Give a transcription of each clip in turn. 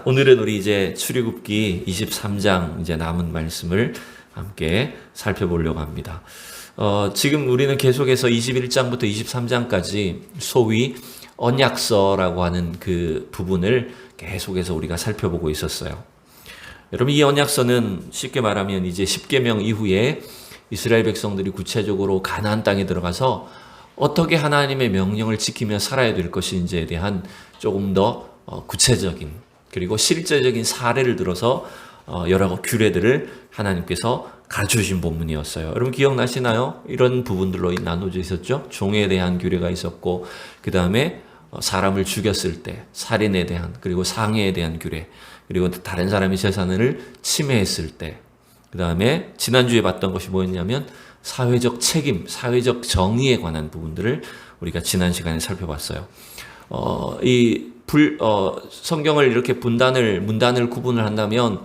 오늘은 우리 이제 출애굽기 23장 이제 남은 말씀을 함께 살펴보려고 합니다. 지금 우리는 계속해서 21장부터 23장까지 소위 언약서라고 하는 그 부분을 계속해서 우리가 살펴보고 있었어요. 여러분, 이 언약서는 쉽게 말하면 이제 십계명 이후에 이스라엘 백성들이 구체적으로 가나안 땅에 들어가서 어떻게 하나님의 명령을 지키며 살아야 될 것인지에 대한 조금 더 구체적인 그리고 실제적인 사례를 들어서 여러 규례들을 하나님께서 가르쳐주신 본문이었어요. 여러분 기억나시나요? 이런 부분들로 나눠져 있었죠. 종에 대한 규례가 있었고, 그 다음에 사람을 죽였을 때 살인에 대한, 그리고 상해에 대한 규례, 그리고 다른 사람의 재산을 침해했을 때, 그 다음에 지난주에 봤던 것이 뭐였냐면 사회적 책임, 사회적 정의에 관한 부분들을 우리가 지난 시간에 살펴봤어요. 성경을 이렇게 문단을 구분을 한다면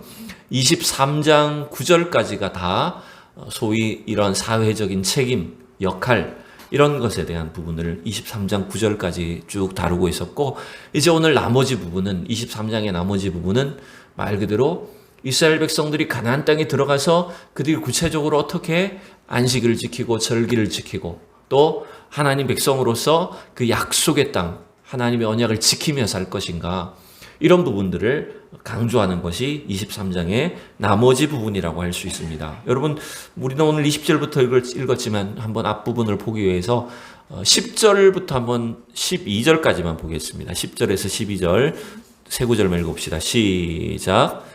23장 9절까지가 다 소위 이런 사회적인 책임, 역할, 이런 것에 대한 부분을 23장 9절까지 쭉 다루고 있었고, 이제 오늘 나머지 부분은 23장의 나머지 부분은 말 그대로 이스라엘 백성들이 가나안 땅에 들어가서 그들이 구체적으로 어떻게 안식을 지키고 절기를 지키고 또 하나님 백성으로서 그 약속의 땅, 하나님의 언약을 지키며 살 것인가, 이런 부분들을 강조하는 것이 23장의 나머지 부분이라고 할 수 있습니다. 여러분, 우리는 오늘 20절부터 읽었지만 한번 앞부분을 보기 위해서 10절부터 한번 12절까지만 보겠습니다. 10절에서 12절 세 구절만 읽읍시다. 시작.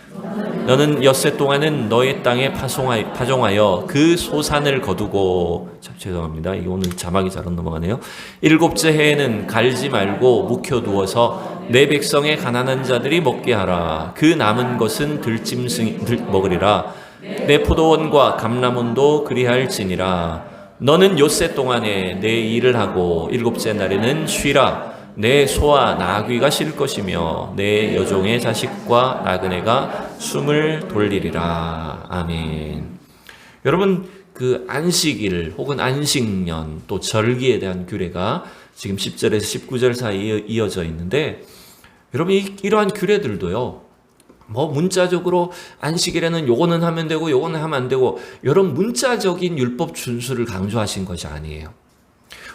너는 엿새 동안은 너의 땅에 파종하여 그 소산을 거두고, 죄송합니다. 이게 오늘 자막이 잘 안 넘어가네요. 일곱째 해에는 갈지 말고 묵혀두어서 내 백성의 가난한 자들이 먹게 하라. 그 남은 것은 먹으리라. 내 포도원과 감람원도 그리할지니라. 너는 엿새 동안에 내 일을 하고 일곱째 날에는 쉬라. 내 소와 나귀가 쉴 것이며 내 여종의 자식과 나그네가 숨을 돌리리라. 아멘. 여러분, 그 안식일 혹은 안식년 또 절기에 대한 규례가 지금 10절에서 19절 사이에 이어져 있는데, 여러분 이러한 규례들도요, 뭐 문자적으로 안식일에는 요거는 하면 되고 요거는 하면 안 되고 이런 문자적인 율법 준수를 강조하신 것이 아니에요.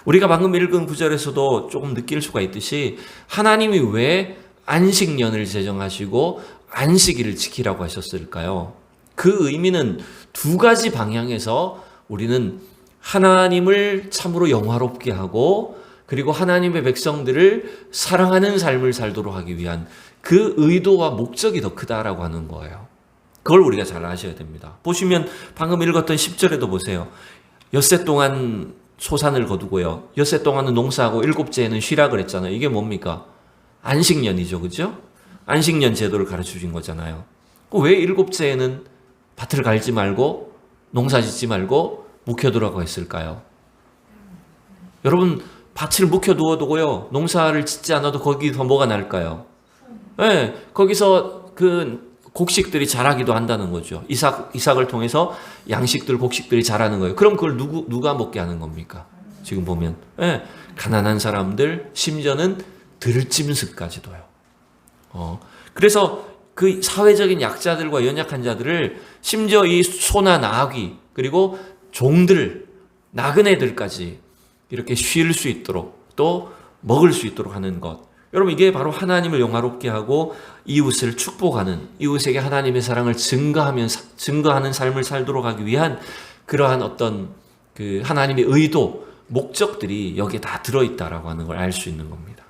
우리가 방금 읽은 구절에서도 조금 느낄 수가 있듯이 하나님이 왜 안식년을 제정하시고 안식일을 지키라고 하셨을까요? 그 의미는 두 가지 방향에서 우리는 하나님을 참으로 영화롭게 하고 그리고 하나님의 백성들을 사랑하는 삶을 살도록 하기 위한 그 의도와 목적이 더 크다라고 하는 거예요. 그걸 우리가 잘 아셔야 됩니다. 보시면 방금 읽었던 10절에도 보세요. 엿새 동안 소산을 거두고요, 엿새 동안은 농사하고 일곱째에는 쉬라 그랬잖아요. 이게 뭡니까? 안식년이죠, 그죠? 안식년 제도를 가르쳐 주신 거잖아요. 왜 일곱째에는 밭을 갈지 말고 농사 짓지 말고 묵혀두라고 했을까요? 여러분, 밭을 묵혀두어두고요, 농사를 짓지 않아도 거기서 뭐가 날까요? 네, 거기서 그 곡식들이 자라기도 한다는 거죠. 이삭을 통해서 양식들, 곡식들이 자라는 거예요. 그럼 그걸 누가 먹게 하는 겁니까? 지금 보면 가난한 사람들, 심지어는 들짐승까지도요. 그래서 그 사회적인 약자들과 연약한 자들을, 심지어 이 소나 나귀 그리고 종들, 나그네들까지 이렇게 쉴 수 있도록 또 먹을 수 있도록 하는 것, 여러분 이게 바로 하나님을 영화롭게 하고 이웃을 축복하는, 이웃에게 하나님의 사랑을 증거하는 삶을 살도록 하기 위한 그러한 어떤 그 하나님의 의도, 목적들이 여기에 다 들어있다라고 하는 걸 알 수 있는 겁니다.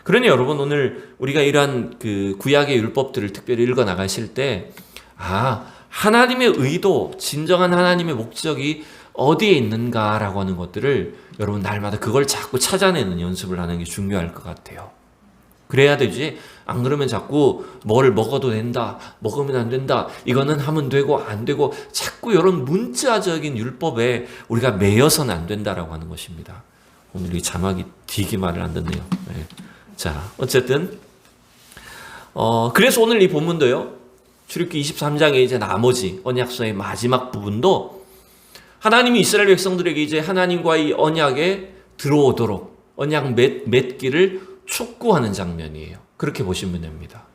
그러니 여러분, 오늘 우리가 이러한 그 구약의 율법들을 특별히 읽어 나가실 때, 하나님의 의도, 진정한 하나님의 목적이 어디에 있는가라고 하는 것들을 여러분 날마다 그걸 자꾸 찾아내는 연습을 하는 게 중요할 것 같아요. 그래야 되지, 안 그러면 자꾸 뭘 먹어도 된다, 먹으면 안 된다, 이거는 하면 되고 안 되고, 자꾸 이런 문자적인 율법에 우리가 매여서는 안 된다라고 하는 것입니다. 오늘 이 자막이 되게 말을 안 듣네요. 네. 자, 어쨌든 그래서 오늘 이 본문도요, 출애굽기 23장의 이제 나머지 언약서의 마지막 부분도 하나님이 이스라엘 백성들에게 이제 하나님과의 언약에 들어오도록 언약 맺기를 촉구하는 장면이에요. 그렇게 보시면 됩니다.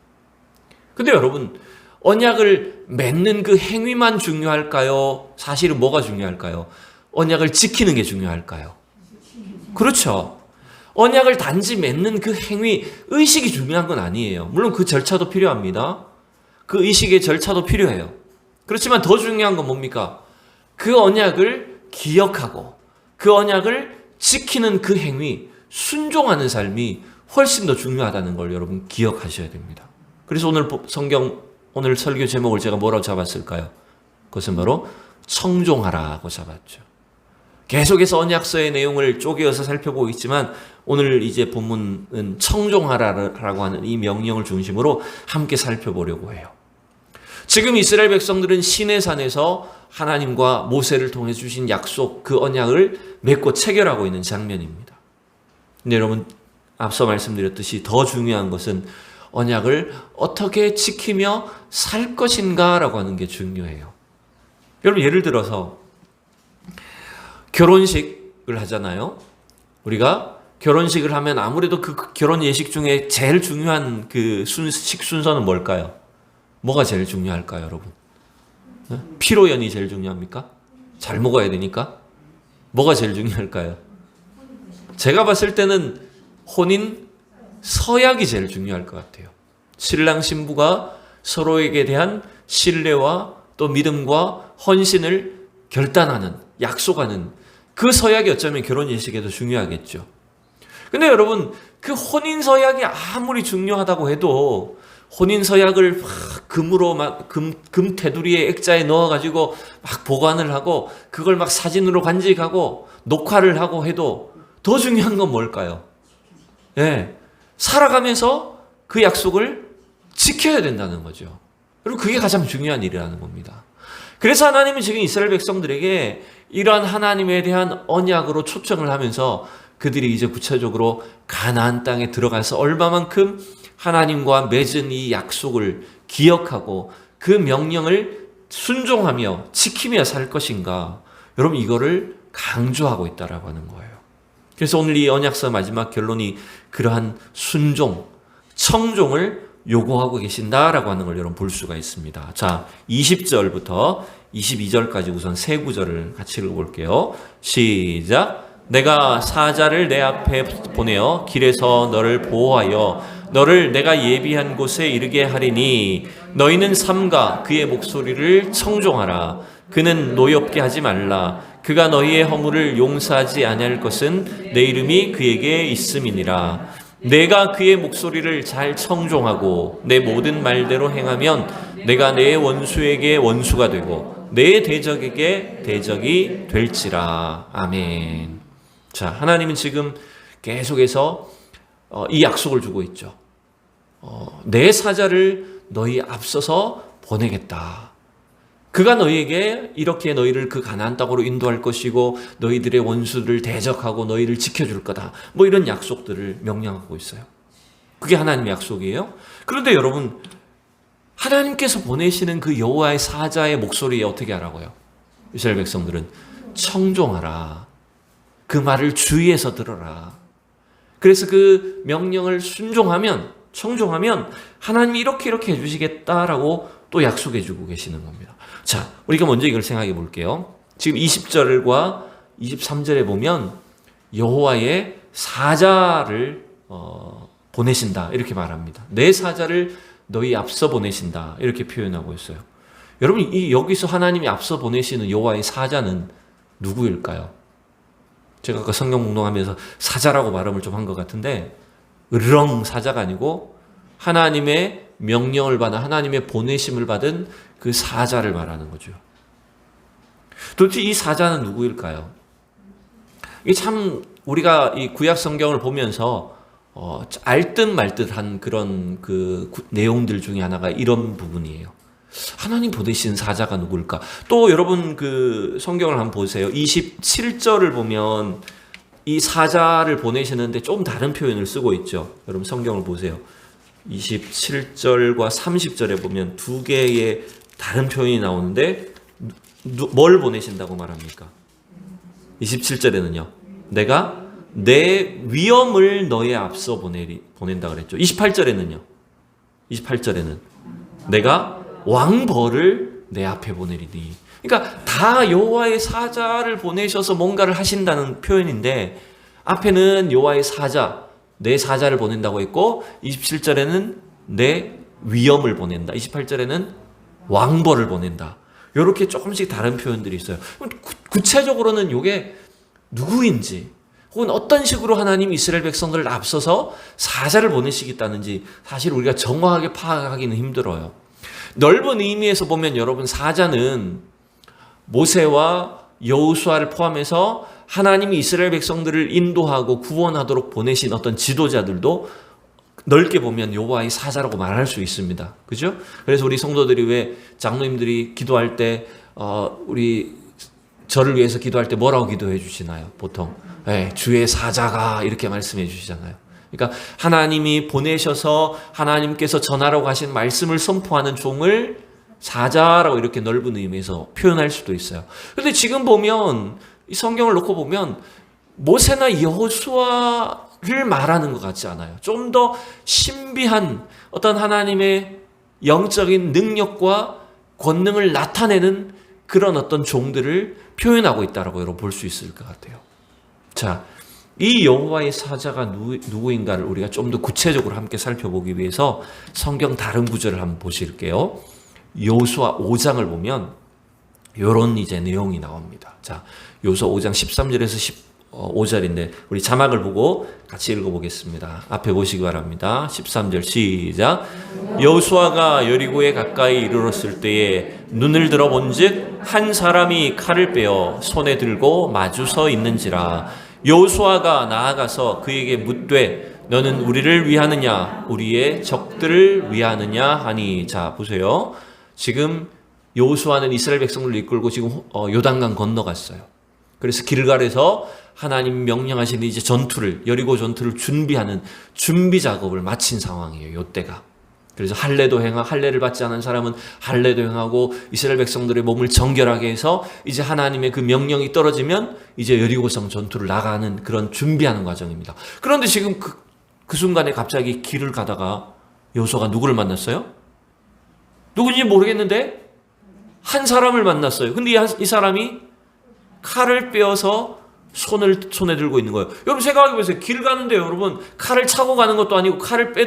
근데 여러분, 언약을 맺는 그 행위만 중요할까요? 사실은 뭐가 중요할까요? 언약을 지키는 게 중요할까요? 그렇죠. 언약을 단지 맺는 그 행위, 의식이 중요한 건 아니에요. 물론 그 절차도 필요합니다. 그 의식의 절차도 필요해요. 그렇지만 더 중요한 건 뭡니까? 그 언약을 기억하고 그 언약을 지키는 그 행위, 순종하는 삶이 훨씬 더 중요하다는 걸 여러분 기억하셔야 됩니다. 그래서 오늘 설교 제목을 제가 뭐라고 잡았을까요? 그것은 바로 청종하라고 잡았죠. 계속해서 언약서의 내용을 쪼개어서 살펴보고 있지만 오늘 이제 본문은 청종하라고 하는 이 명령을 중심으로 함께 살펴보려고 해요. 지금 이스라엘 백성들은 시내산에서 하나님과 모세를 통해 주신 약속, 그 언약을 맺고 체결하고 있는 장면입니다. 근데 여러분, 앞서 말씀드렸듯이 더 중요한 것은 언약을 어떻게 지키며 살 것인가라고 하는 게 중요해요. 여러분, 예를 들어서 결혼식을 하잖아요. 우리가 결혼식을 하면 아무래도 그 결혼 예식 중에 제일 중요한 그 식순서는 뭘까요? 뭐가 제일 중요할까요, 여러분? 피로연이 제일 중요합니까? 잘 먹어야 되니까? 뭐가 제일 중요할까요? 제가 봤을 때는 혼인 서약이 제일 중요할 것 같아요. 신랑 신부가 서로에게 대한 신뢰와 또 믿음과 헌신을 결단하는, 약속하는 그 서약이 어쩌면 결혼 예식에도 중요하겠죠. 근데 여러분, 그 혼인 서약이 아무리 중요하다고 해도 혼인 서약을 금 테두리에 액자에 넣어가지고 막 보관을 하고 그걸 막 사진으로 간직하고 녹화를 하고 해도 더 중요한 건 뭘까요? 예, 살아가면서 그 약속을 지켜야 된다는 거죠. 그리고 그게 가장 중요한 일이라는 겁니다. 그래서 하나님은 지금 이스라엘 백성들에게 이러한 하나님에 대한 언약으로 초청을 하면서 그들이 이제 구체적으로 가나안 땅에 들어가서 얼마만큼 하나님과 맺은 이 약속을 기억하고 그 명령을 순종하며 지키며 살 것인가, 여러분 이거를 강조하고 있다라고 하는 거예요. 그래서 오늘 이 언약서 마지막 결론이 그러한 순종, 청종을 요구하고 계신다라고 하는 걸 여러분 볼 수가 있습니다. 자, 20절부터 22절까지 우선 세 구절을 같이 읽어볼게요. 시작. 내가 사자를 내 앞에 보내어 길에서 너를 보호하여 너를 내가 예비한 곳에 이르게 하리니 너희는 삼가 그의 목소리를 청종하라. 그는 노엽게 하지 말라. 그가 너희의 허물을 용서하지 아니할 것은 내 이름이 그에게 있음이니라. 내가 그의 목소리를 잘 청종하고 내 모든 말대로 행하면 내가 내 원수에게 원수가 되고 내 대적에게 대적이 될지라. 아멘. 자, 하나님은 지금 계속해서 이 약속을 주고 있죠. 내 사자를 너희 앞서서 보내겠다. 그가 너희에게 이렇게 너희를 그 가나안 땅으로 인도할 것이고 너희들의 원수들을 대적하고 너희를 지켜줄 거다. 뭐 이런 약속들을 명령하고 있어요. 그게 하나님의 약속이에요. 그런데 여러분, 하나님께서 보내시는 그 여호와의 사자의 목소리에 어떻게 하라고요? 이스라엘 백성들은 청종하라. 그 말을 주의해서 들어라. 그래서 그 명령을 순종하면, 청종하면 하나님이 이렇게 해주시겠다라고 또 약속해 주고 계시는 겁니다. 자, 우리가 먼저 이걸 생각해 볼게요. 지금 20절과 23절에 보면 여호와의 사자를 보내신다 이렇게 말합니다. 내 사자를 너희 앞서 보내신다 이렇게 표현하고 있어요. 여러분, 여기서 하나님이 앞서 보내시는 여호와의 사자는 누구일까요? 제가 아까 성경 공동하면서 사자라고 발음을 좀 한 것 같은데 으르렁 사자가 아니고 하나님의 명령을 받은, 하나님의 보내심을 받은 그 사자를 말하는 거죠. 도대체 이 사자는 누구일까요? 이게 참 우리가 이 구약 성경을 보면서 알듯 말듯한 그런 그 내용들 중에 하나가 이런 부분이에요. 하나님 보내신 사자가 누굴까? 또 여러분 그 성경을 한번 보세요. 27절을 보면 이 사자를 보내시는데 좀 다른 표현을 쓰고 있죠. 여러분 성경을 보세요. 27절과 30절에 보면 두 개의 다른 표현이 나오는데 뭘 보내신다고 말합니까? 27절에는요. 내가 내 위엄을 너의 앞서 보낸다 그랬죠. 28절에는요. 내가 왕벌을 내 앞에 보내리니. 그러니까 다 여호와의 사자를 보내셔서 뭔가를 하신다는 표현인데, 앞에는 여호와의 사자, 내 사자를 보낸다고 했고, 27절에는 내 위엄을 보낸다, 28절에는 왕벌을 보낸다. 이렇게 조금씩 다른 표현들이 있어요. 구체적으로는 이게 누구인지, 혹은 어떤 식으로 하나님 이스라엘 백성들을 앞서서 사자를 보내시겠다는지 사실 우리가 정확하게 파악하기는 힘들어요. 넓은 의미에서 보면 여러분, 사자는 모세와 여호수아를 포함해서 하나님이 이스라엘 백성들을 인도하고 구원하도록 보내신 어떤 지도자들도 넓게 보면 여호와의 사자라고 말할 수 있습니다. 그죠? 그래서 우리 성도들이 왜 장로님들이 기도할 때 우리 저를 위해서 기도할 때 뭐라고 기도해 주시나요? 보통 주의 사자가 이렇게 말씀해 주시잖아요. 그러니까 하나님이 보내셔서 하나님께서 전하라고 하신 말씀을 선포하는 종을 사자라고 이렇게 넓은 의미에서 표현할 수도 있어요. 그런데 지금 보면 이 성경을 놓고 보면 모세나 여호수아를 말하는 것 같지 않아요. 좀 더 신비한 어떤 하나님의 영적인 능력과 권능을 나타내는 그런 어떤 종들을 표현하고 있다라고 여러분 볼 수 있을 것 같아요. 자, 이 여호와의 사자가 누구인가를 우리가 좀 더 구체적으로 함께 살펴보기 위해서 성경 다른 구절을 한번 보실게요. 여호수아 5장을 보면 이런 이제 내용이 나옵니다. 자, 여호수아 5장 13절에서 15절인데 우리 자막을 보고 같이 읽어보겠습니다. 앞에 보시기 바랍니다. 13절 시작. 여호수아가 여리고에 가까이 이르렀을 때에 눈을 들어 본즉 한 사람이 칼을 빼어 손에 들고 마주 서 있는지라. 여호수아가 나아가서 그에게 묻되 너는 우리를 위하느냐 우리의 적들을 위하느냐 하니. 자, 보세요. 지금 여호수아는 이스라엘 백성을 이끌고 지금 요단강 건너갔어요. 그래서 길갈에서 하나님 명령하신 이제 전투를, 여리고 전투를 준비하는 준비 작업을 마친 상황이에요. 이때가. 그래서 할례를 받지 않은 사람은 할례도 행하고 이스라엘 백성들의 몸을 정결하게 해서 이제 하나님의 그 명령이 떨어지면 이제 여리고성 전투를 나가는 그런 준비하는 과정입니다. 그런데 지금 그 순간에 갑자기 길을 가다가 여호수아가 누구를 만났어요? 누군지 모르겠는데 한 사람을 만났어요. 근데 이 사람이 칼을 빼어서 손에 들고 있는 거예요. 여러분 생각해 보세요. 길 가는데 여러분 칼을 차고 가는 것도 아니고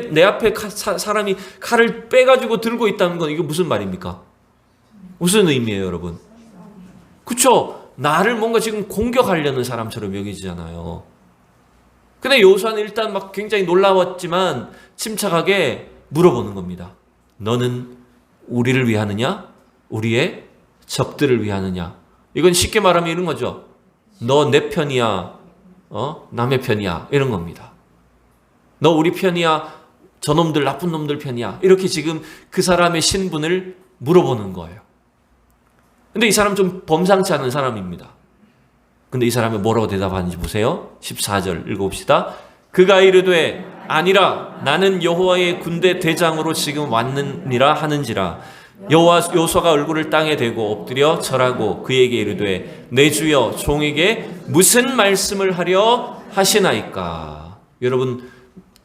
내 앞에 사람이 칼을 빼가지고 들고 있다는 건 이게 무슨 말입니까? 무슨 의미예요, 여러분? 그쵸? 나를 뭔가 지금 공격하려는 사람처럼 여기잖아요. 근데 여호수아는 일단 막 굉장히 놀라웠지만 침착하게 물어보는 겁니다. 너는 우리를 위하느냐? 우리의 적들을 위하느냐? 이건 쉽게 말하면 이런 거죠. 너 내 편이야? 남의 편이야? 이런 겁니다. 너 우리 편이야? 저놈들 나쁜 놈들 편이야? 이렇게 지금 그 사람의 신분을 물어보는 거예요. 근데 이 사람 좀 범상치 않은 사람입니다. 근데 이 사람이 뭐라고 대답하는지 보세요. 14절 읽어봅시다. 그가 이르되 아니라 나는 여호와의 군대 대장으로 지금 왔느니라 하는지라. 여호수아가 얼굴을 땅에 대고 엎드려 절하고 그에게 이르되 내 주여 종에게 무슨 말씀을 하려 하시나이까. 여러분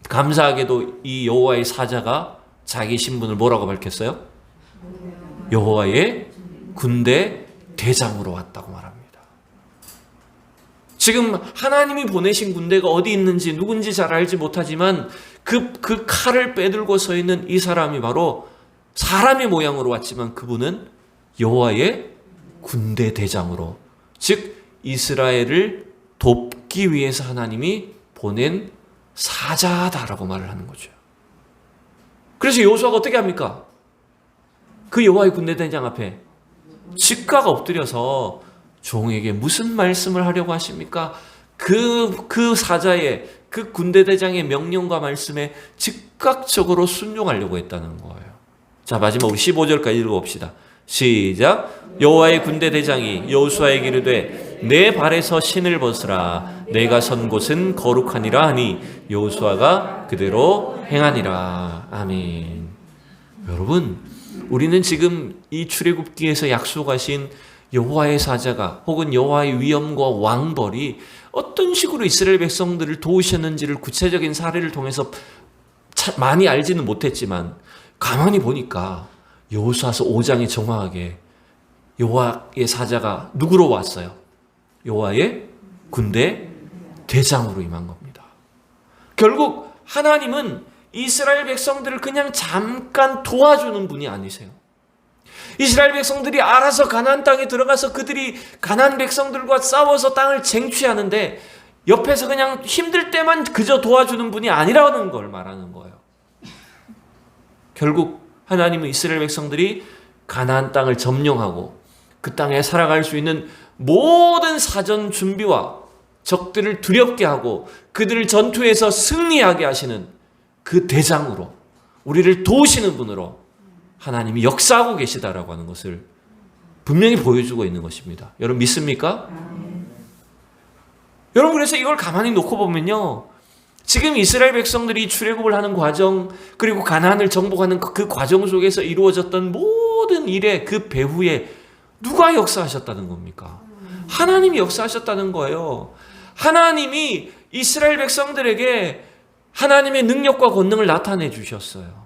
감사하게도 이 여호와의 사자가 자기 신분을 뭐라고 밝혔어요? 여호와의 군대 대장으로 왔다고 말합니다. 지금 하나님이 보내신 군대가 어디 있는지 누군지 잘 알지 못하지만 그 칼을 빼들고 서 있는 이 사람이 바로 사람의 모양으로 왔지만 그분은 여호와의 군대 대장으로, 즉 이스라엘을 돕기 위해서 하나님이 보낸 사자다라고 말을 하는 거죠. 그래서 여호수아가 어떻게 합니까? 그 여호와의 군대 대장 앞에 즉각 엎드려서 종에게 무슨 말씀을 하려고 하십니까? 그 사자의, 그 군대 대장의 명령과 말씀에 즉각적으로 순종하려고 했다는 거예요. 자, 마지막 우리 15절까지 읽어봅시다. 시작. 여호와의 군대 대장이 여호수아에게 이르되 내 발에서 신을 벗으라. 내가 선 곳은 거룩하니라 하니 여호수아가 그대로 행하니라. 아멘. 여러분, 우리는 지금 이 출애굽기에서 약속하신 여호와의 사자가 혹은 여호와의 위엄과 왕벌이 어떤 식으로 이스라엘 백성들을 도우셨는지를 구체적인 사례를 통해서 많이 알지는 못했지만 가만히 보니까 여호수아서 5장이 정확하게 여호와의 사자가 누구로 왔어요? 여호와의 군대 대장으로 임한 겁니다. 결국 하나님은 이스라엘 백성들을 그냥 잠깐 도와주는 분이 아니세요. 이스라엘 백성들이 알아서 가나안 땅에 들어가서 그들이 가나안 백성들과 싸워서 땅을 쟁취하는데 옆에서 그냥 힘들 때만 그저 도와주는 분이 아니라는 걸 말하는 거예요. 결국 하나님은 이스라엘 백성들이 가나안 땅을 점령하고 그 땅에 살아갈 수 있는 모든 사전 준비와 적들을 두렵게 하고 그들을 전투에서 승리하게 하시는 그 대장으로, 우리를 도우시는 분으로 하나님이 역사하고 계시다라고 하는 것을 분명히 보여주고 있는 것입니다. 여러분 믿습니까? 여러분, 그래서 이걸 가만히 놓고 보면요, 지금 이스라엘 백성들이 출애굽을 하는 과정, 그리고 가나안을 정복하는 그 과정 속에서 이루어졌던 모든 일의 그 배후에 누가 역사하셨다는 겁니까? 하나님이 역사하셨다는 거예요. 하나님이 이스라엘 백성들에게 하나님의 능력과 권능을 나타내 주셨어요.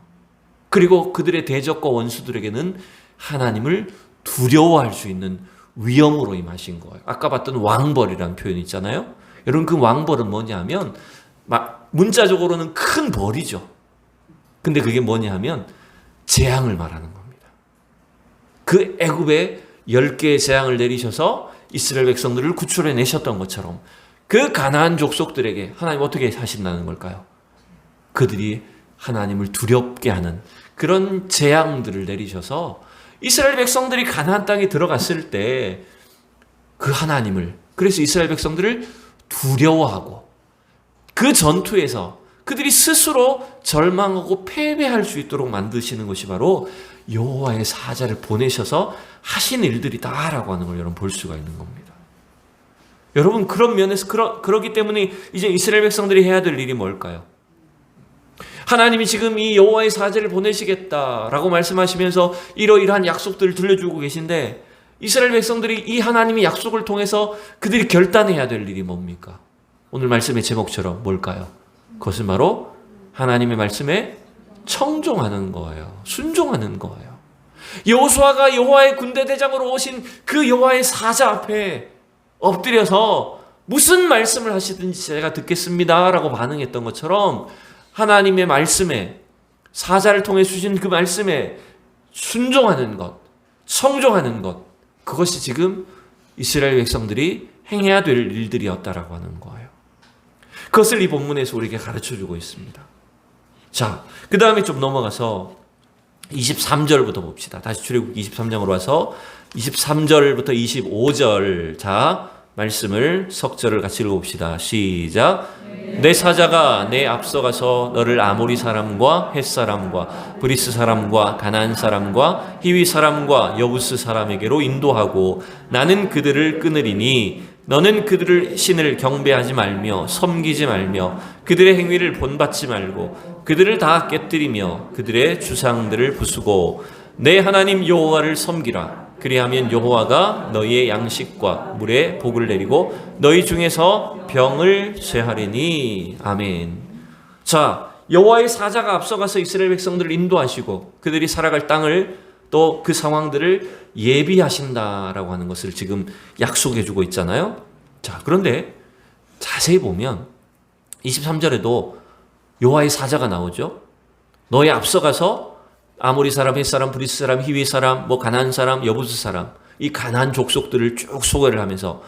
그리고 그들의 대적과 원수들에게는 하나님을 두려워할 수 있는 위엄으로 임하신 거예요. 아까 봤던 왕벌이라는 표현이 있잖아요. 여러분, 그 왕벌은 뭐냐면 문자적으로는 큰 벌이죠. 근데 그게 뭐냐면 재앙을 말하는 겁니다. 그 애굽에 10개의 재앙을 내리셔서 이스라엘 백성들을 구출해 내셨던 것처럼 그 가나안 족속들에게 하나님 어떻게 하신다는 걸까요? 그들이 하나님을 두렵게 하는 그런 재앙들을 내리셔서 이스라엘 백성들이 가나안 땅에 들어갔을 때 그 하나님을, 그래서 이스라엘 백성들을 두려워하고 그 전투에서 그들이 스스로 절망하고 패배할 수 있도록 만드시는 것이 바로 여호와의 사자를 보내셔서 하신 일들이다라고 하는 걸 여러분 볼 수가 있는 겁니다. 여러분, 그런 면에서 그러기 때문에 이제 이스라엘 백성들이 해야 될 일이 뭘까요? 하나님이 지금 이 여호와의 사자를 보내시겠다라고 말씀하시면서 이러이러한 약속들을 들려주고 계신데, 이스라엘 백성들이 이 하나님의 약속을 통해서 그들이 결단해야 될 일이 뭡니까? 오늘 말씀의 제목처럼 뭘까요? 그것은 바로 하나님의 말씀에 청종하는 거예요. 순종하는 거예요. 여호수아가 여호와의 군대 대장으로 오신 그 여호와의 사자 앞에 엎드려서 무슨 말씀을 하시든지 제가 듣겠습니다 라고 반응했던 것처럼 하나님의 말씀에, 사자를 통해 주신 그 말씀에 순종하는 것, 청종하는 것, 그것이 지금 이스라엘 백성들이 행해야 될 일들이었다라고 하는 거예요. 그것을 이 본문에서 우리에게 가르쳐주고 있습니다. 자, 그 다음에 좀 넘어가서 23절부터 봅시다. 다시 출애굽 23장으로 와서 23절부터 25절, 자, 말씀을 석절을 같이 읽어봅시다. 시작. 내 사자가 내 앞서가서 너를 아모리 사람과 헷 사람과 브리스 사람과 가나안 사람과 히위 사람과 여부스 사람에게로 인도하고 나는 그들을 끊으리니 너는 그들을 신을 경배하지 말며 섬기지 말며 그들의 행위를 본받지 말고 그들을 다 깨뜨리며 그들의 주상들을 부수고 내 하나님 여호와를 섬기라. 그리하면 여호와가 너희의 양식과 물에 복을 내리고 너희 중에서 병을 쇠하리니. 아멘. 자, 여호와의 사자가 앞서가서 이스라엘 백성들을 인도하시고 그들이 살아갈 땅을 또 그 상황들을 예비하신다라고 하는 것을 지금 약속해 주고 있잖아요. 자, 그런데 자세히 보면 23절에도 여호와의 사자가 나오죠. 너희 앞서가서 아모리 사람, 헷 사람, 브리스 사람, 히위 사람, 가나안 사람, 여부스 사람, 이 가나안 족속들을 쭉 소개를 하면서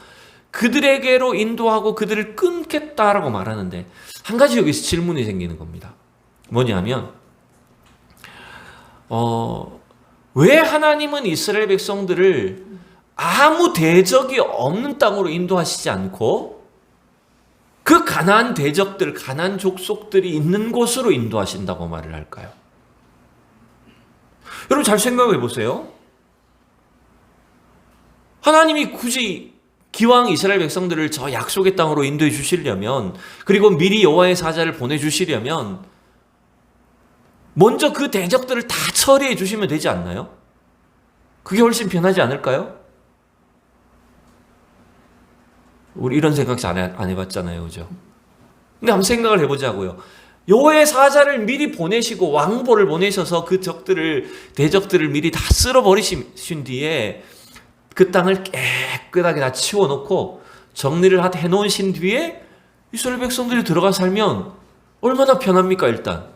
그들에게로 인도하고 그들을 끊겠다라고 말하는데, 한 가지 여기서 질문이 생기는 겁니다. 뭐냐면 왜 하나님은 이스라엘 백성들을 아무 대적이 없는 땅으로 인도하시지 않고 그 가나안 대적들, 가나안 족속들이 있는 곳으로 인도하신다고 말을 할까요? 여러분 잘 생각해 보세요. 하나님이 굳이 기왕 이스라엘 백성들을 저 약속의 땅으로 인도해 주시려면, 그리고 미리 여호와의 사자를 보내주시려면 먼저 그 대적들을 다 처리해 주시면 되지 않나요? 그게 훨씬 편하지 않을까요? 우리 이런 생각 안 해봤잖아요, 그죠? 근데 한번 생각을 해보자고요. 여호와의 사자를 미리 보내시고 왕보를 보내셔서 그 대적들을 미리 다 쓸어버리신 뒤에 그 땅을 깨끗하게 다 치워놓고 정리를 해놓으신 뒤에 이스라엘 백성들이 들어가 살면 얼마나 편합니까? 일단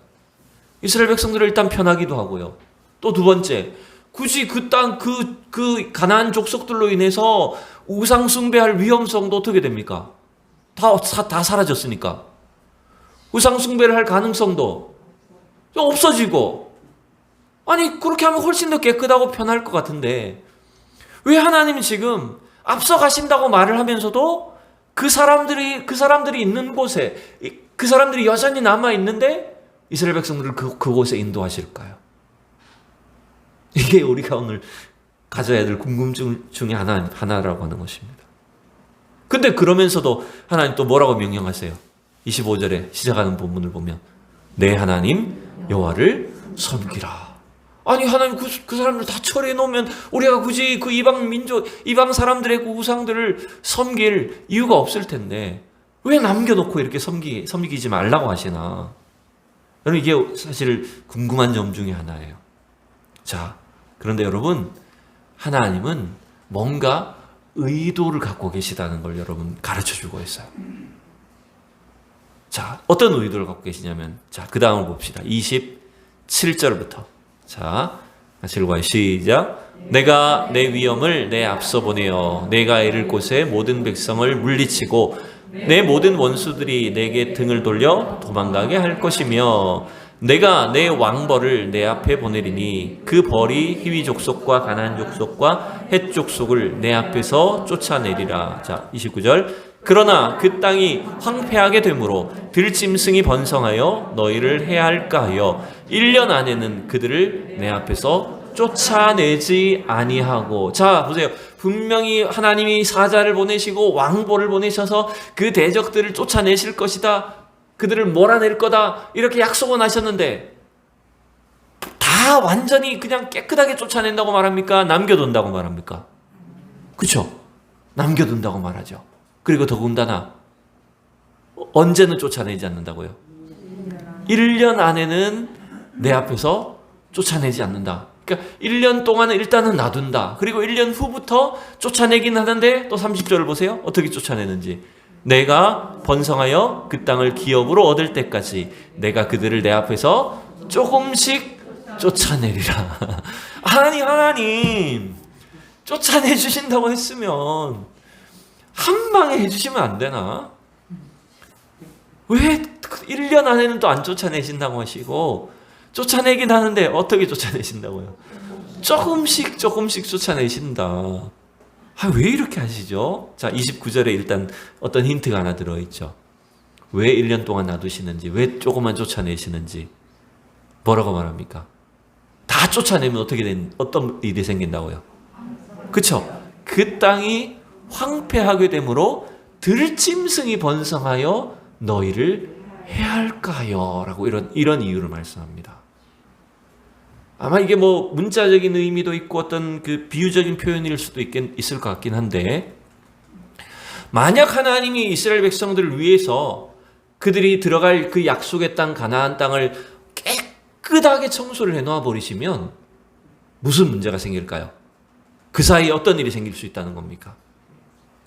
이스라엘 백성들은 일단 편하기도 하고요. 또 두 번째, 굳이 그 땅, 그 가나안 족속들로 인해서 우상 숭배할 위험성도 어떻게 됩니까? 다 사라졌으니까. 우상 숭배를 할 가능성도 없어지고. 아니, 그렇게 하면 훨씬 더 깨끗하고 편할 것 같은데 왜 하나님이 지금 앞서 가신다고 말을 하면서도 그 사람들이 있는 곳에, 그 사람들이 여전히 남아 있는데 이스라엘 백성들을 그곳에 인도하실까요? 이게 우리가 오늘 가져야 될 궁금증 중에 하나라고 하는 것입니다. 근데 그러면서도 하나님 또 뭐라고 명령하세요? 25절에 시작하는 본문을 보면 내 하나님 여호와를 섬기라. 아니, 하나님 그 사람들 다 처리해 놓으면 우리가 굳이 그 이방 사람들의 그 우상들을 섬길 이유가 없을 텐데 왜 남겨놓고 이렇게 섬기지 말라고 하시나? 여러분, 이게 사실 궁금한 점 중에 하나예요. 자, 그런데 여러분, 하나님은 뭔가 의도를 갖고 계시다는 걸 여러분 가르쳐주고 있어요. 자, 어떤 의도를 갖고 계시냐면, 자, 그 다음을 봅시다. 27절부터. 자, 같이 읽어요. 시작. 내가 내 위엄을 내 앞서 보내어 내가 이를 곳에 모든 백성을 물리치고 내 모든 원수들이 내게 등을 돌려 도망가게 할 것이며 내가 내 왕벌을 내 앞에 보내리니 그 벌이 히위 족속과 가나안 족속과 헷 족속을 내 앞에서 쫓아내리라. 자, 29절. 그러나 그 땅이 황폐하게 되므로 들짐승이 번성하여 너희를 해할까 하여 1년 안에는 그들을 내 앞에서 쫓아내지 아니하고. 자, 보세요. 분명히 하나님이 사자를 보내시고 왕보를 보내셔서 그 대적들을 쫓아내실 것이다, 그들을 몰아낼 거다, 이렇게 약속은 하셨는데 다 완전히 그냥 깨끗하게 쫓아낸다고 말합니까? 남겨둔다고 말합니까? 그렇죠? 남겨둔다고 말하죠. 그리고 더군다나 언제는 쫓아내지 않는다고요? 1년 안에는 내 앞에서 쫓아내지 않는다. 그러니까 1년 동안은 일단은 놔둔다. 그리고 1년 후부터 쫓아내긴 하는데 또 30절을 보세요. 어떻게 쫓아내는지. 내가 번성하여 그 땅을 기업으로 얻을 때까지 내가 그들을 내 앞에서 조금씩 쫓아내리라. 아니, 하나님 쫓아내 주신다고 했으면 한 방에 해주시면 안 되나? 왜 1년 안에는 또 안 쫓아내신다고 하시고 쫓아내긴 하는데 어떻게 쫓아내신다고요? 조금씩 쫓아내신다. 왜 이렇게 하시죠? 자, 29절에 일단 어떤 힌트가 하나 들어있죠. 왜 1년 동안 놔두시는지, 왜 조금만 쫓아내시는지. 뭐라고 말합니까? 다 쫓아내면 어떤 일이 생긴다고요? 그쵸? 그 땅이 황폐하게 되므로 들짐승이 번성하여 너희를 해할까요? 라고 이런 이유를 말씀합니다. 아마 이게 뭐 문자적인 의미도 있고 어떤 그 비유적인 표현일 수도 있을 것 같긴 한데, 만약 하나님이 이스라엘 백성들을 위해서 그들이 들어갈 그 약속의 땅 가나안 땅을 깨끗하게 청소를 해놓아 버리시면 무슨 문제가 생길까요? 그 사이에 어떤 일이 생길 수 있다는 겁니까?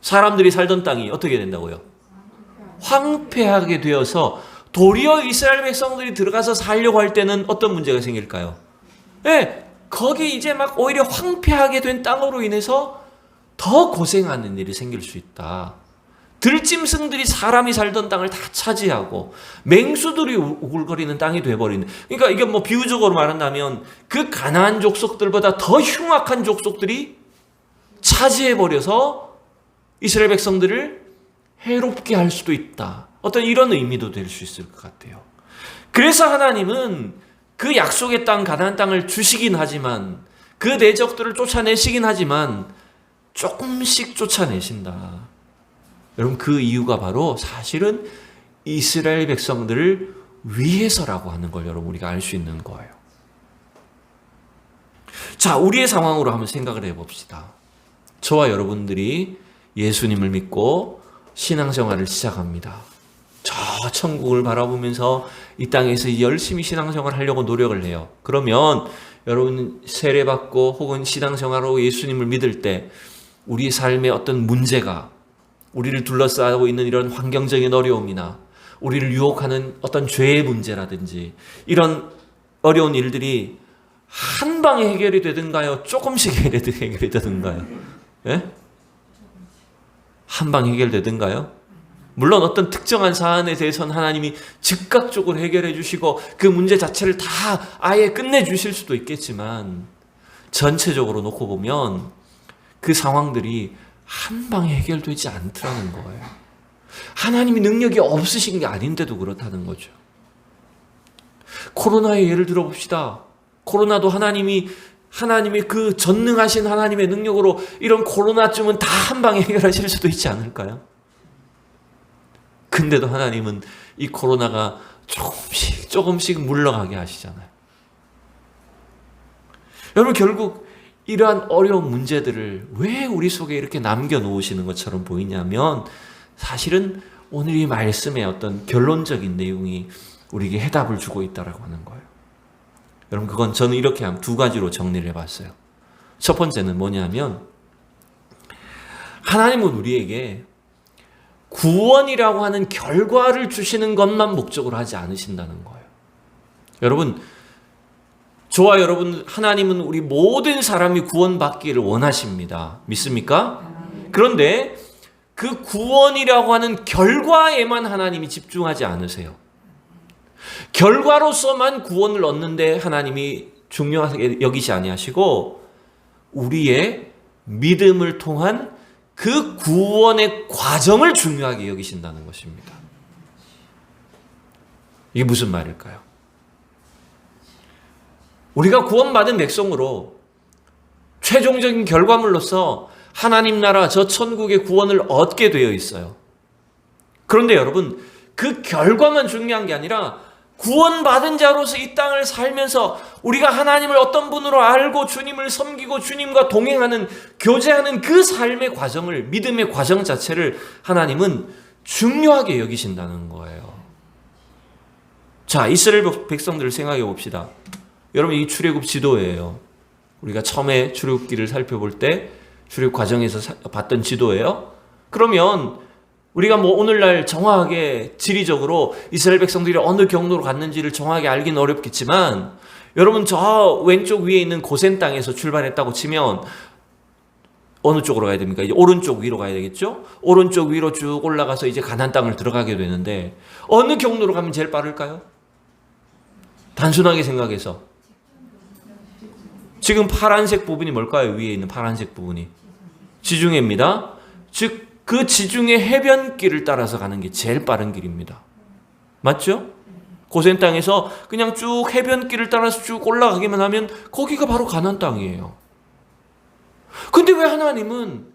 사람들이 살던 땅이 어떻게 된다고요? 황폐하게 되어서 도리어 이스라엘 백성들이 들어가서 살려고 할 때는 어떤 문제가 생길까요? 네, 거기 이제 막 오히려 황폐하게 된 땅으로 인해서 더 고생하는 일이 생길 수 있다. 들짐승들이 사람이 살던 땅을 다 차지하고 맹수들이 우글거리는 땅이 돼버리는. 그러니까 이게 뭐 비유적으로 말한다면 그 가나안 족속들보다 더 흉악한 족속들이 차지해버려서 이스라엘 백성들을 해롭게 할 수도 있다. 어떤 이런 의미도 될 수 있을 것 같아요. 그래서 하나님은 그 약속의 땅 가나안 땅을 주시긴 하지만, 그 대적들을 쫓아내시긴 하지만 조금씩 쫓아내신다. 여러분, 그 이유가 바로 사실은 이스라엘 백성들을 위해서라고 하는 걸 여러분 우리가 알 수 있는 거예요. 자, 우리의 상황으로 한번 생각을 해봅시다. 저와 여러분들이 예수님을 믿고 신앙생활을 시작합니다. 저 천국을 바라보면서 이 땅에서 열심히 신앙생활을 하려고 노력을 해요. 그러면 여러분 세례받고 혹은 신앙생활하고 예수님을 믿을 때 우리 삶의 어떤 문제가, 우리를 둘러싸고 있는 이런 환경적인 어려움이나 우리를 유혹하는 어떤 죄의 문제라든지 이런 어려운 일들이 한 방에 해결이 되든가요? 조금씩 해결이 되든가요? 예? 한 방에 해결되든가요? 물론 어떤 특정한 사안에 대해서는 하나님이 즉각적으로 해결해 주시고 그 문제 자체를 다 아예 끝내 주실 수도 있겠지만 전체적으로 놓고 보면 그 상황들이 한 방에 해결되지 않더라는 거예요. 하나님이 능력이 없으신 게 아닌데도 그렇다는 거죠. 코로나의 예를 들어봅시다. 코로나도 하나님의 그 전능하신 하나님의 능력으로 이런 코로나쯤은 다 한 방에 해결하실 수도 있지 않을까요? 근데도 하나님은 이 코로나가 조금씩 물러가게 하시잖아요. 여러분 결국 이러한 어려운 문제들을 왜 우리 속에 이렇게 남겨놓으시는 것처럼 보이냐면 사실은 오늘 이 말씀의 어떤 결론적인 내용이 우리에게 해답을 주고 있다라고 하는 거예요. 여러분 그건 저는 이렇게 두 가지로 정리를 해봤어요. 첫 번째는 뭐냐면 하나님은 우리에게 구원이라고 하는 결과를 주시는 것만 목적으로 하지 않으신다는 거예요. 여러분 저와 여러분 하나님은 우리 모든 사람이 구원받기를 원하십니다. 믿습니까? 그런데 그 구원이라고 하는 결과에만 하나님이 집중하지 않으세요. 결과로서만 구원을 얻는데 하나님이 중요하게 여기지 아니하시고 우리의 믿음을 통한 그 구원의 과정을 중요하게 여기신다는 것입니다. 이게 무슨 말일까요? 우리가 구원받은 백성으로 최종적인 결과물로서 하나님 나라 저 천국의 구원을 얻게 되어 있어요. 그런데 여러분 그 결과만 중요한 게 아니라 구원받은 자로서 이 땅을 살면서 우리가 하나님을 어떤 분으로 알고 주님을 섬기고 주님과 동행하는 교제하는 그 삶의 과정을 믿음의 과정 자체를 하나님은 중요하게 여기신다는 거예요. 자, 이스라엘 백성들을 생각해 봅시다. 여러분 이 출애굽 지도예요. 우리가 처음에 출애굽기를 살펴볼 때 출애굽 과정에서 봤던 지도예요. 그러면 우리가 오늘날 정확하게 지리적으로 이스라엘 백성들이 어느 경로로 갔는지를 정확하게 알기는 어렵겠지만 여러분 저 왼쪽 위에 있는 고센 땅에서 출발했다고 치면 어느 쪽으로 가야 됩니까? 이제 오른쪽 위로 가야 되겠죠? 오른쪽 위로 쭉 올라가서 이제 가나안 땅을 들어가게 되는데 어느 경로로 가면 제일 빠를까요? 단순하게 생각해서 지금 파란색 부분이 뭘까요? 위에 있는 파란색 부분이 지중해입니다. 즉 그 지중해 해변길을 따라서 가는 게 제일 빠른 길입니다. 맞죠? 고센 땅에서 그냥 쭉 해변길을 따라서 쭉 올라가기만 하면 거기가 바로 가나안 땅이에요. 근데 왜 하나님은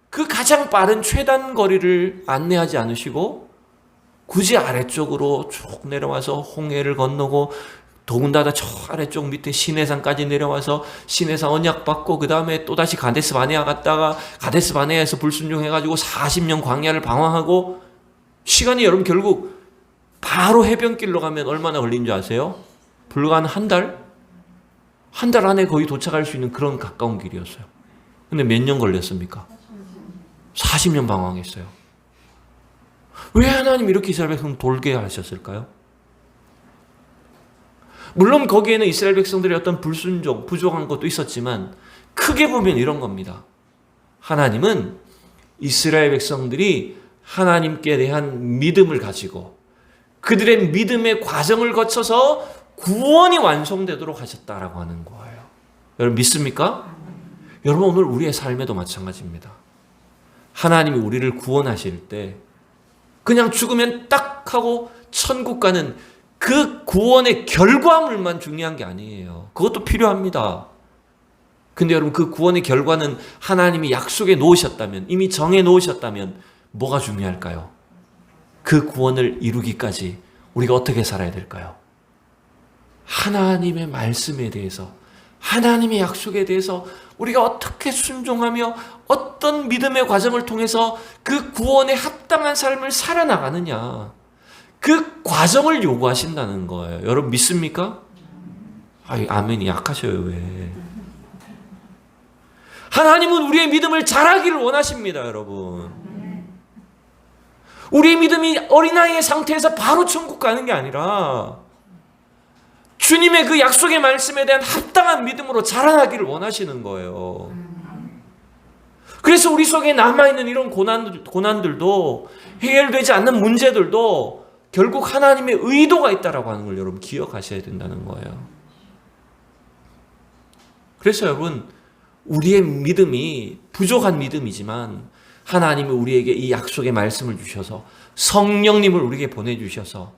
그 가장 빠른 최단 거리를 안내하지 않으시고 굳이 아래쪽으로 쭉 내려와서 홍해를 건너고 더군다나 저 아래쪽 밑에 시내산까지 내려와서 시내산 언약받고 그 다음에 또다시 가데스 바네아 갔다가 가데스 바네아에서 불순종해가지고 40년 광야를 방황하고 시간이 여러분 결국 바로 해변길로 가면 얼마나 걸린 줄 아세요? 불과 한 달? 한 달 안에 거의 도착할 수 있는 그런 가까운 길이었어요. 근데 몇 년 걸렸습니까? 40년 방황했어요. 왜 하나님 이렇게 이스라엘 백성 돌게 하셨을까요? 물론 거기에는 이스라엘 백성들의 어떤 불순종, 부족한 것도 있었지만 크게 보면 이런 겁니다. 하나님은 이스라엘 백성들이 하나님께 대한 믿음을 가지고 그들의 믿음의 과정을 거쳐서 구원이 완성되도록 하셨다라고 하는 거예요. 여러분 믿습니까? 여러분 오늘 우리의 삶에도 마찬가지입니다. 하나님이 우리를 구원하실 때 그냥 죽으면 딱 하고 천국 가는 그 구원의 결과물만 중요한 게 아니에요. 그것도 필요합니다. 근데 여러분 그 구원의 결과는 하나님이 약속해 놓으셨다면, 이미 정해 놓으셨다면 뭐가 중요할까요? 그 구원을 이루기까지 우리가 어떻게 살아야 될까요? 하나님의 말씀에 대해서, 하나님의 약속에 대해서 우리가 어떻게 순종하며 어떤 믿음의 과정을 통해서 그 구원에 합당한 삶을 살아나가느냐. 그 과정을 요구하신다는 거예요. 여러분 믿습니까? 아멘이 약하셔요. 왜? 하나님은 우리의 믿음을 자라기를 원하십니다, 여러분. 우리의 믿음이 어린아이의 상태에서 바로 천국 가는 게 아니라 주님의 그 약속의 말씀에 대한 합당한 믿음으로 자라나기를 원하시는 거예요. 그래서 우리 속에 남아있는 이런 고난들도, 해결되지 않는 문제들도 결국 하나님의 의도가 있다라고 하는 걸 여러분 기억하셔야 된다는 거예요. 그래서 여러분, 우리의 믿음이 부족한 믿음이지만 하나님이 우리에게 이 약속의 말씀을 주셔서 성령님을 우리에게 보내주셔서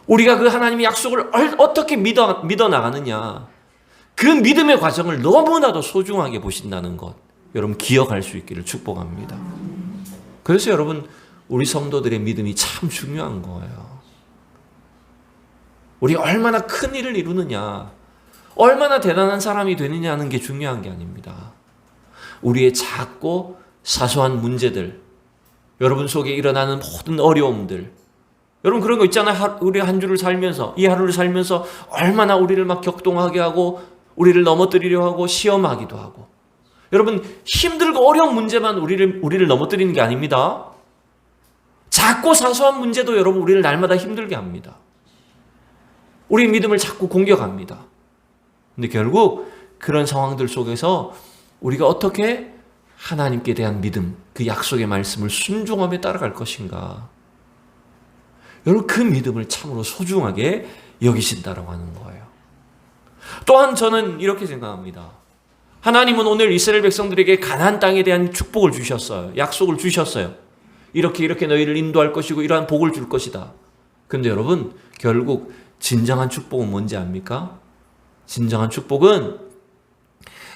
우리가 그 하나님의 약속을 어떻게 믿어 나가느냐, 그 믿음의 과정을 너무나도 소중하게 보신다는 것, 여러분 기억할 수 있기를 축복합니다. 그래서 여러분, 우리 성도들의 믿음이 참 중요한 거예요. 우리 얼마나 큰 일을 이루느냐, 얼마나 대단한 사람이 되느냐 하는 게 중요한 게 아닙니다. 우리의 작고 사소한 문제들, 여러분 속에 일어나는 모든 어려움들, 여러분 그런 거 있잖아요. 우리 한 주를 살면서, 이 하루를 살면서 얼마나 우리를 막 격동하게 하고 우리를 넘어뜨리려 하고 시험하기도 하고, 여러분 힘들고 어려운 문제만 우리를 넘어뜨리는 게 아닙니다. 작고 사소한 문제도 여러분 우리를 날마다 힘들게 합니다. 우리 믿음을 자꾸 공격합니다. 근데 결국 그런 상황들 속에서 우리가 어떻게 하나님께 대한 믿음, 그 약속의 말씀을 순종하며 따라갈 것인가, 여러분 그 믿음을 참으로 소중하게 여기신다라고 하는 거예요. 또한 저는 이렇게 생각합니다. 하나님은 오늘 이스라엘 백성들에게 가나안 땅에 대한 축복을 주셨어요. 약속을 주셨어요. 이렇게 너희를 인도할 것이고 이러한 복을 줄 것이다. 근데 여러분 결국 진정한 축복은 뭔지 압니까? 진정한 축복은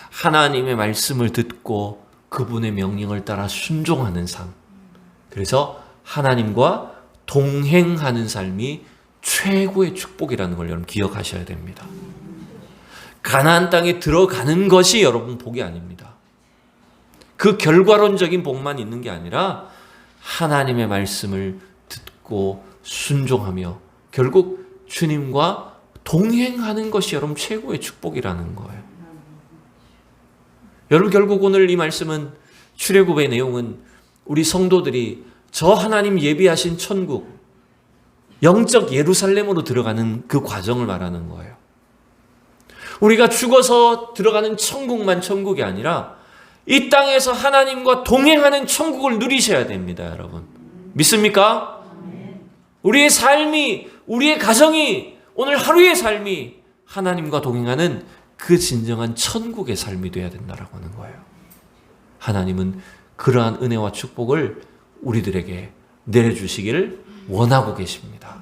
하나님의 말씀을 듣고 그분의 명령을 따라 순종하는 삶. 그래서 하나님과 동행하는 삶이 최고의 축복이라는 걸 여러분 기억하셔야 됩니다. 가나안 땅에 들어가는 것이 여러분 복이 아닙니다. 그 결과론적인 복만 있는 게 아니라 하나님의 말씀을 듣고 순종하며 결국 주님과 동행하는 것이 여러분 최고의 축복이라는 거예요. 여러분 결국 오늘 이 말씀은, 출애굽의 내용은 우리 성도들이 저 하나님 예비하신 천국, 영적 예루살렘으로 들어가는 그 과정을 말하는 거예요. 우리가 죽어서 들어가는 천국만 천국이 아니라 이 땅에서 하나님과 동행하는 천국을 누리셔야 됩니다, 여러분. 믿습니까? 우리의 삶이, 우리의 가정이, 오늘 하루의 삶이 하나님과 동행하는 그 진정한 천국의 삶이 되어야 된다라고 하는 거예요. 하나님은 그러한 은혜와 축복을 우리들에게 내려주시기를 원하고 계십니다.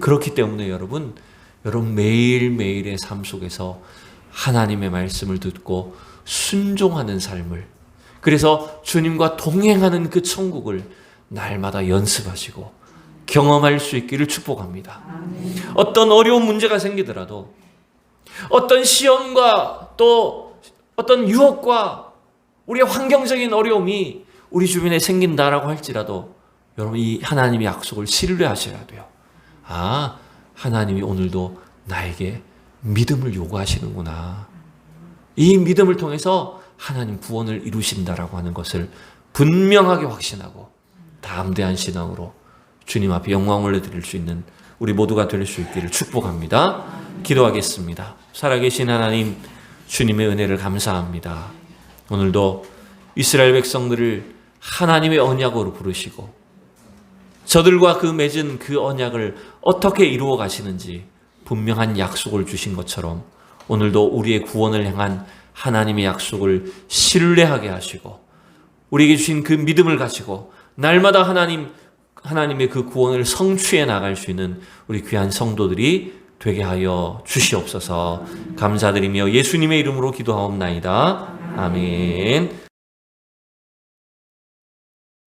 그렇기 때문에 여러분 매일매일의 삶 속에서 하나님의 말씀을 듣고 순종하는 삶을, 그래서 주님과 동행하는 그 천국을 날마다 연습하시고 경험할 수 있기를 축복합니다. 어떤 어려운 문제가 생기더라도, 어떤 시험과 또 어떤 유혹과 우리의 환경적인 어려움이 우리 주변에 생긴다라고 할지라도 여러분 이 하나님의 약속을 신뢰하셔야 돼요. 아, 하나님이 오늘도 나에게 믿음을 요구하시는구나. 이 믿음을 통해서 하나님 구원을 이루신다라고 하는 것을 분명하게 확신하고 담대한 신앙으로 주님 앞에 영광을 올려드릴 수 있는 우리 모두가 될 수 있기를 축복합니다. 기도하겠습니다. 살아계신 하나님, 주님의 은혜를 감사합니다. 오늘도 이스라엘 백성들을 하나님의 언약으로 부르시고 저들과 그 맺은 그 언약을 어떻게 이루어 가시는지 분명한 약속을 주신 것처럼 오늘도 우리의 구원을 향한 하나님의 약속을 신뢰하게 하시고 우리에게 주신 그 믿음을 가지고 날마다 하나님의 그 구원을 성취해 나갈 수 있는 우리 귀한 성도들이 되게 하여 주시옵소서. 감사드리며 예수님의 이름으로 기도하옵나이다. 아멘.